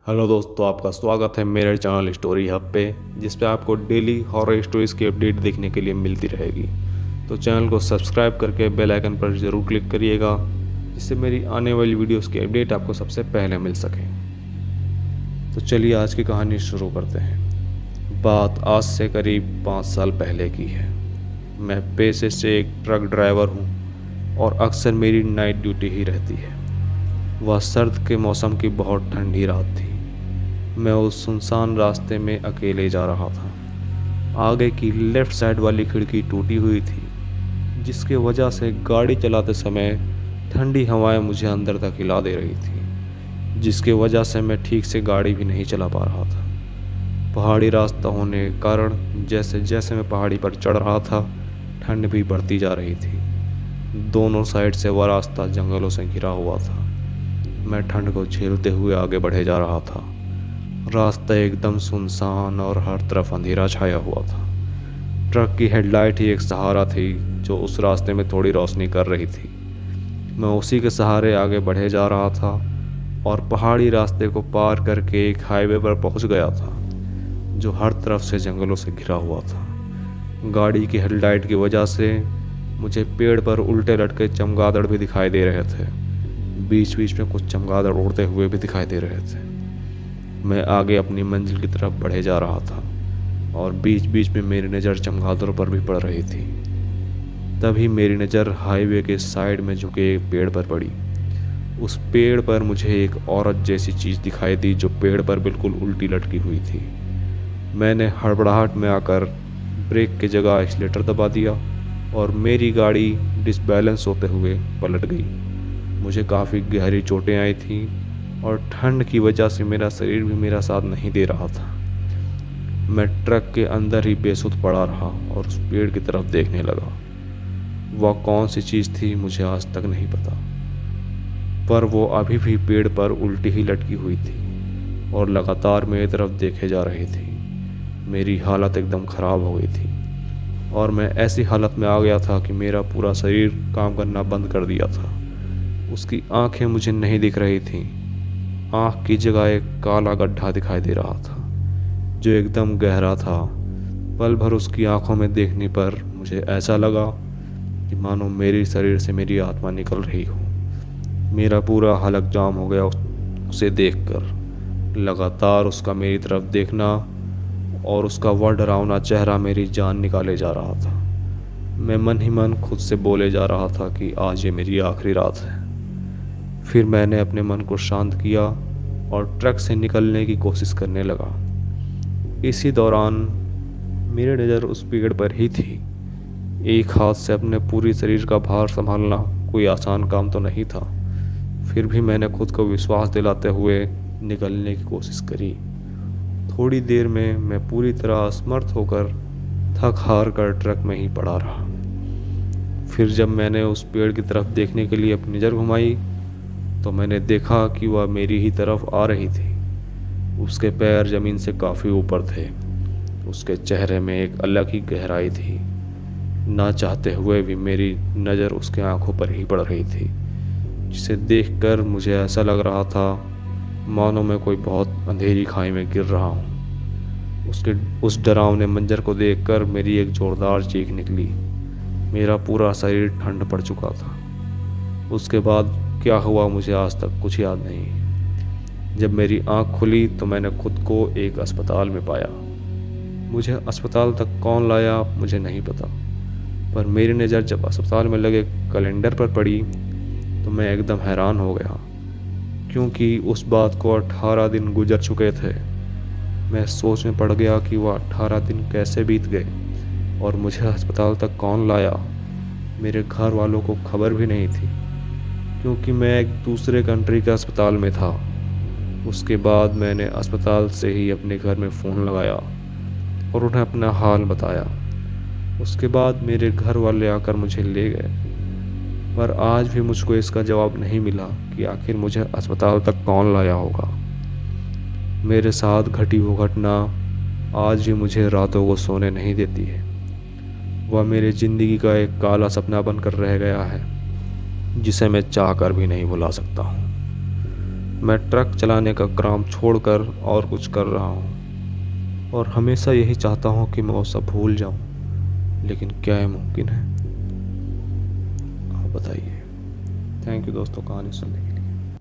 Hello दोस्तों, आपका स्वागत है मेरे चैनल स्टोरी हब पे, जिस पे आपको डेली हॉरर स्टोरीज़ की अपडेट देखने के लिए मिलती रहेगी। तो चैनल को सब्सक्राइब करके बेल आइकन पर ज़रूर क्लिक करिएगा, जिससे मेरी आने वाली वीडियोस की अपडेट आपको सबसे पहले मिल सके। तो चलिए आज की कहानी शुरू करते हैं। बात आज से करीब 5 साल पहले की है। मैं पेशे से एक ट्रक ड्राइवर हूँ और अक्सर मेरी नाइट ड्यूटी ही रहती है। वह सर्द के मौसम की बहुत ठंडी रात थी। मैं उस सुनसान रास्ते में अकेले जा रहा था। आगे की लेफ्ट साइड वाली खिड़की टूटी हुई थी, जिसके वजह से गाड़ी चलाते समय ठंडी हवाएं मुझे अंदर तक हिला दे रही थी, जिसके वजह से मैं ठीक से गाड़ी भी नहीं चला पा रहा था। पहाड़ी रास्ता होने के कारण जैसे जैसे मैं पहाड़ी पर चढ़ रहा था, ठंड भी बढ़ती जा रही थी। दोनों साइड से वह रास्ता जंगलों से घिरा हुआ था। मैं ठंड को झेलते हुए आगे बढ़े जा रहा था। रास्ता एकदम सुनसान और हर तरफ अंधेरा छाया हुआ था। ट्रक की हेडलाइट ही एक सहारा थी जो उस रास्ते में थोड़ी रोशनी कर रही थी। मैं उसी के सहारे आगे बढ़े जा रहा था और पहाड़ी रास्ते को पार करके एक हाईवे पर पहुंच गया था, जो हर तरफ से जंगलों से घिरा हुआ था। गाड़ी की हेडलाइट की वजह से मुझे पेड़ पर उल्टे लटके चमगादड़ भी दिखाई दे रहे थे। बीच बीच में कुछ चमगादड़ उड़ते हुए भी दिखाई दे रहे थे। मैं आगे अपनी मंजिल की तरफ बढ़े जा रहा था और बीच बीच में मेरी नज़र चमगादड़ों पर भी पड़ रही थी। तभी मेरी नज़र हाईवे के साइड में झुके एक पेड़ पर पड़ी। उस पेड़ पर मुझे एक औरत जैसी चीज़ दिखाई दी, जो पेड़ पर बिल्कुल उल्टी लटकी हुई थी। मैंने हड़बड़ाहट में आकर ब्रेक की जगह एक्सीलेटर दबा दिया और मेरी गाड़ी डिसबैलेंस होते हुए पलट गई। मुझे काफ़ी गहरी चोटें आई थीं और ठंड की वजह से मेरा शरीर भी मेरा साथ नहीं दे रहा था। मैं ट्रक के अंदर ही बेसुध पड़ा रहा और उस पेड़ की तरफ देखने लगा। वह कौन सी चीज़ थी मुझे आज तक नहीं पता, पर वो अभी भी पेड़ पर उल्टी ही लटकी हुई थी और लगातार मेरी तरफ देखे जा रही थी। मेरी हालत एकदम ख़राब हो गई थी और मैं ऐसी हालत में आ गया था कि मेरा पूरा शरीर काम करना बंद कर दिया था। उसकी आंखें मुझे नहीं दिख रही थीं। आँख की जगह एक काला गड्ढा दिखाई दे रहा था, जो एकदम गहरा था। पल भर उसकी आंखों में देखने पर मुझे ऐसा लगा कि मानो मेरे शरीर से मेरी आत्मा निकल रही हो। मेरा पूरा हलक जाम हो गया उसे देखकर। लगातार उसका मेरी तरफ देखना और उसका वह डरावना चेहरा मेरी जान निकाले जा रहा था। मैं मन ही मन खुद से बोले जा रहा था कि आज ये मेरी आखिरी रात है। फिर मैंने अपने मन को शांत किया और ट्रक से निकलने की कोशिश करने लगा। इसी दौरान मेरी नज़र उस पेड़ पर ही थी। एक हाथ से अपने पूरी शरीर का भार संभालना कोई आसान काम तो नहीं था। फिर भी मैंने खुद को विश्वास दिलाते हुए निकलने की कोशिश करी। थोड़ी देर में मैं पूरी तरह असमर्थ होकर थक हार कर ट्रक में ही पड़ा रहा। फिर जब मैंने उस पेड़ की तरफ देखने के लिए अपनी नज़र घुमाई तो मैंने देखा कि वह मेरी ही तरफ आ रही थी। उसके पैर ज़मीन से काफ़ी ऊपर थे। उसके चेहरे में एक अलग ही गहराई थी। ना चाहते हुए भी मेरी नज़र उसके आंखों पर ही पड़ रही थी, जिसे देखकर मुझे ऐसा लग रहा था मानो मैं कोई बहुत अंधेरी खाई में गिर रहा हूँ। उसके उस डरावने मंजर को देखकर मेरी एक ज़ोरदार चीख निकली। मेरा पूरा शरीर ठंड पड़ चुका था। उसके बाद क्या हुआ मुझे आज तक कुछ याद नहीं। जब मेरी आंख खुली तो मैंने खुद को एक अस्पताल में पाया। मुझे अस्पताल तक कौन लाया मुझे नहीं पता, पर मेरी नज़र जब अस्पताल में लगे कैलेंडर पर पड़ी तो मैं एकदम हैरान हो गया, क्योंकि उस बात को 18 दिन गुजर चुके थे। मैं सोच में पड़ गया कि वह 18 दिन कैसे बीत गए और मुझे अस्पताल तक कौन लाया। मेरे घर वालों को खबर भी नहीं थी, क्योंकि मैं एक दूसरे कंट्री के अस्पताल में था। उसके बाद मैंने अस्पताल से ही अपने घर में फ़ोन लगाया और उन्हें अपना हाल बताया। उसके बाद मेरे घर वाले आकर मुझे ले गए, पर आज भी मुझको इसका जवाब नहीं मिला कि आखिर मुझे अस्पताल तक कौन लाया होगा। मेरे साथ घटी वो घटना आज भी मुझे रातों को सोने नहीं देती है। वह मेरी ज़िंदगी का एक काला सपना बनकर रह गया है, जिसे मैं चाह कर भी नहीं भुला सकता हूँ। मैं ट्रक चलाने का काम छोड़कर और कुछ कर रहा हूँ और हमेशा यही चाहता हूँ कि मैं वो सब भूल जाऊँ, लेकिन क्या ये मुमकिन है? आप बताइए। थैंक यू दोस्तों कहानी सुनने के लिए।